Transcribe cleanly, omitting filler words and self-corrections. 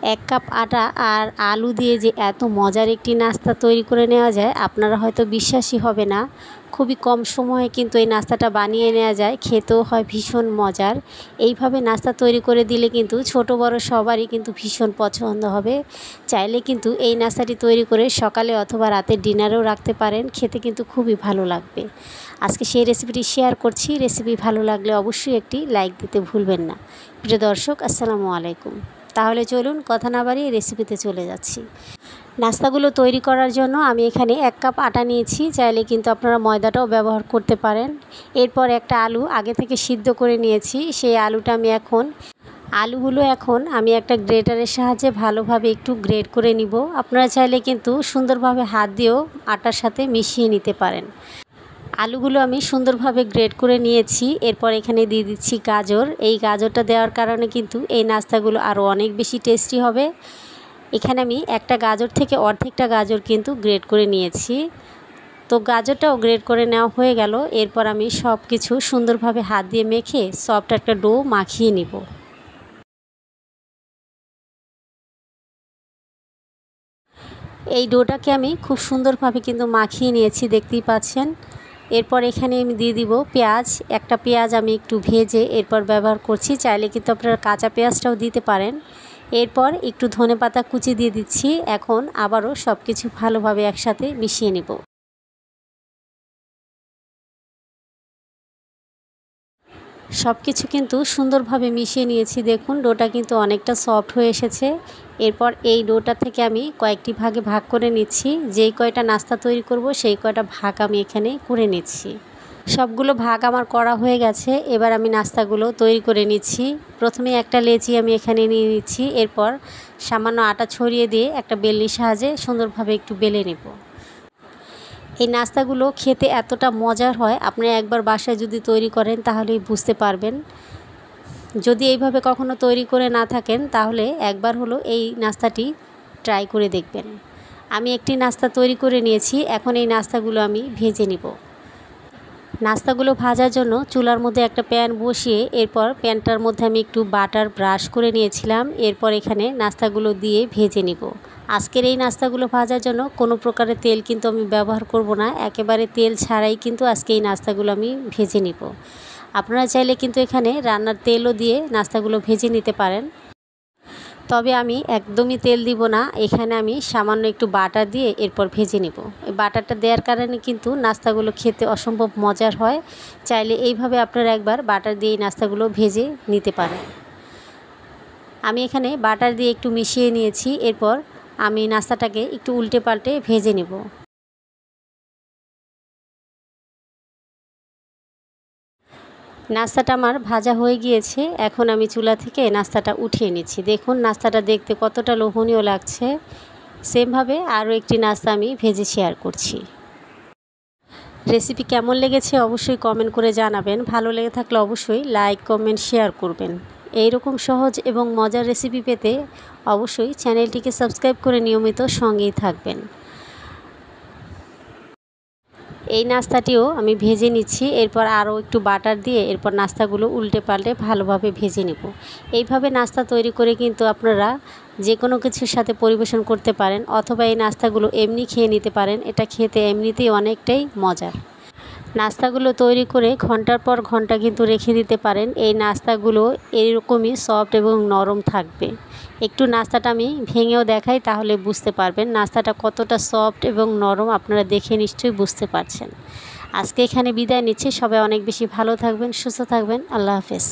এক কাপ আটা আর আলু দিয়ে যে এত মজার একটি নাস্তা তৈরি করে নেওয়া যায় আপনারা হয়তো বিশ্বাসই হবে না। খুবই কম সময়ে কিন্তু এই নাস্তাটা বানিয়ে নেওয়া যায়, খেতেও হয় ভীষণ মজার। এইভাবে নাস্তা তৈরি করে দিলে কিন্তু ছোট বড় সবারই কিন্তু ভীষণ পছন্দ হবে। চাইলে কিন্তু এই নাস্তাটি তৈরি করে সকালে অথবা রাতের ডিনারেও রাখতে পারেন, খেতে কিন্তু খুবই ভালো লাগবে। আজকে সেই রেসিপিটি শেয়ার করছি। রেসিপি ভালো লাগলে অবশ্যই একটি লাইক দিতে ভুলবেন না। প্রিয় দর্শক, আসসালামু আলাইকুম। তাহলে চলুন কথা না বাড়িয়ে রেসিপিতে চলে যাচ্ছি। নাস্তাগুলো তৈরি করার জন্য আমি এখানে 1 কাপ আটা নিয়েছি, চাইলে কিন্তু আপনারা ময়দাটাও ব্যবহার করতে পারেন। এরপর একটা আলু আগে থেকে সিদ্ধ করে নিয়েছি, সেই আলুটা আলুগুলো এখন আমি একটা গ্রেটারের সাহায্যে ভালোভাবে একটু গ্রেট করে নিব। আপনারা চাইলে কিন্তু সুন্দরভাবে হাত দিয়েও আটার সাথে মিশিয়ে নিতে পারেন। আলুগুলো আমি সুন্দরভাবে গ্রেট করে নিয়েছি। এরপর এখানে দিয়ে দিচ্ছি গাজর। এই গাজরটা দেওয়ার কারণে কিন্তু এই নাস্তাগুলো আরও অনেক বেশি টেস্টি হবে। এখানে আমি একটা গাজর থেকে অর্ধেকটা গাজর কিন্তু গ্রেট করে নিয়েছি। তো গাজরটাও গ্রেট করে নেওয়া হয়ে গেল। এরপর আমি সব কিছু সুন্দরভাবে হাত দিয়ে মেখে সফট একটা ডো মাখিয়ে নিব। এই ডোটাকে আমি খুব সুন্দরভাবে কিন্তু মাখিয়ে নিয়েছি, দেখতেই পাচ্ছেন। এরপর এখানে আমি দিয়ে দিব পেঁয়াজ। একটা পেঁয়াজ আমি একটু ভেজে এরপর ব্যবহার করছি, চাইলে কিন্তু আপনারা কাঁচা পেঁয়াজটাও দিতে পারেন। এরপর একটু ধনেপাতা কুচি দিয়ে দিচ্ছি। এখন আবারও সব কিছু ভালোভাবে একসাথে মিশিয়ে নেব। সব কিছু কিন্তু সুন্দরভাবে মিশিয়ে নিয়েছি। দেখুন ডোটা কিন্তু অনেকটা সফট হয়ে এসেছে। এরপর এই ডোটা থেকে আমি কয়েকটি ভাগে ভাগ করে নিচ্ছি। যেই কয়টা নাস্তা তৈরি করব সেই কয়টা ভাগ আমি এখানে করে নিচ্ছি। সবগুলো ভাগ আমার করা হয়ে গেছে। এবার আমি নাস্তাগুলো তৈরি করে নিচ্ছি। প্রথমে একটা লেচি আমি এখানে নিয়ে নিচ্ছি। এরপর সামান্য আটা ছড়িয়ে দিয়ে একটা বেলনির সাহায্যে সুন্দরভাবে একটু বেলে নেব। এই নাস্তাগুলো খেতে এতটা মজার হয়, আপনি একবার বাসায় যদি তৈরি করেন তাহলেই বুঝতে পারবেন। যদি এইভাবে কখনো তৈরি করে না থাকেন তাহলে একবার হলো এই নাস্তাটি ট্রাই করে দেখবেন। আমি একটি নাস্তা তৈরি করে নিয়েছি। এখন এই নাস্তাগুলো আমি ভেজে নিব। নাস্তাগুলো ভাজার জন্য চুলার মধ্যে একটা প্যান বসিয়ে এরপর প্যানটার মধ্যে আমি একটু বাটার ব্রাশ করে নিয়েছিলাম। এরপর এখানে নাস্তাগুলো দিয়ে ভেজে নিব। আজকের এই নাস্তাগুলো ভাজার জন্য কোনো প্রকারের তেল কিন্তু আমি ব্যবহার করব না, একেবারে তেল ছাড়াই কিন্তু আজকে এই নাস্তাগুলো আমি ভেজে নিব। আপনারা চাইলে কিন্তু এখানে রান্নার তেলও দিয়ে নাস্তাগুলো ভেজে নিতে পারেন, তবে আমি একদমই তেল দিব না। এখানে আমি সামান্য একটু বাটার দিয়ে এরপর ভেজে নেব। এই বাটারটা দেওয়ার কারণে কিন্তু নাস্তাগুলো খেতে অসম্ভব মজার হয়। চাইলে এইভাবে আপনারা একবার বাটার দিয়ে এই নাস্তাগুলো ভেজে নিতে পারেন। আমি এখানে বাটার দিয়ে একটু মিশিয়ে নিয়েছি। এরপর আমি নাস্তাটাকে একটু উল্টে পাল্টে ভেজে নেব। নাস্তাটা আমার ভাজা হয়ে গিয়েছে। এখন আমি চুলা থেকে নাস্তাটা উঠিয়ে নিচ্ছি। দেখুন নাস্তাটা দেখতে কতটা লোভনীয় লাগছে। সেমভাবে আরও একটি নাস্তা আমি ভেজে শেয়ার করছি। রেসিপি কেমন লেগেছে অবশ্যই কমেন্ট করে জানাবেন। ভালো লেগে থাকলে অবশ্যই লাইক কমেন্ট শেয়ার করবেন। এইরকম সহজ এবং মজার রেসিপি পেতে অবশ্যই চ্যানেলটিকে সাবস্ক্রাইব করে নিয়মিত সঙ্গেই থাকবেন। এই নাস্তাটিও আমি ভেজে নিচ্ছি। এরপর আরও একটু বাটার দিয়ে এরপর নাস্তাগুলো উল্টে পাল্টে ভালোভাবে ভেজে নেব। এইভাবে নাস্তা তৈরি করে কিন্তু আপনারা যে কোনো কিছুর সাথে পরিবেশন করতে পারেন, অথবা এই নাস্তাগুলো এমনি খেয়ে নিতে পারেন। এটা খেতে এমনিতেই অনেকটাই মজার। নাস্তাগুলো তৈরি করে ঘন্টার পর ঘন্টা কিন্তু রেখে দিতে পারেন। এই নাস্তাগুলো এরকমই সফট এবং নরম থাকবে। একটু নাস্তাটা আমি ভেঙেও দেখাই, তাহলে বুঝতে পারবেন নাস্তাটা কতটা সফট এবং নরম। আপনারা দেখে নিশ্চয়ই বুঝতে পারছেন। আজকে এখানে বিদায় নিচ্ছি। সবাই অনেক বেশি ভালো থাকবেন, সুস্থ থাকবেন। আল্লাহ হাফেজ।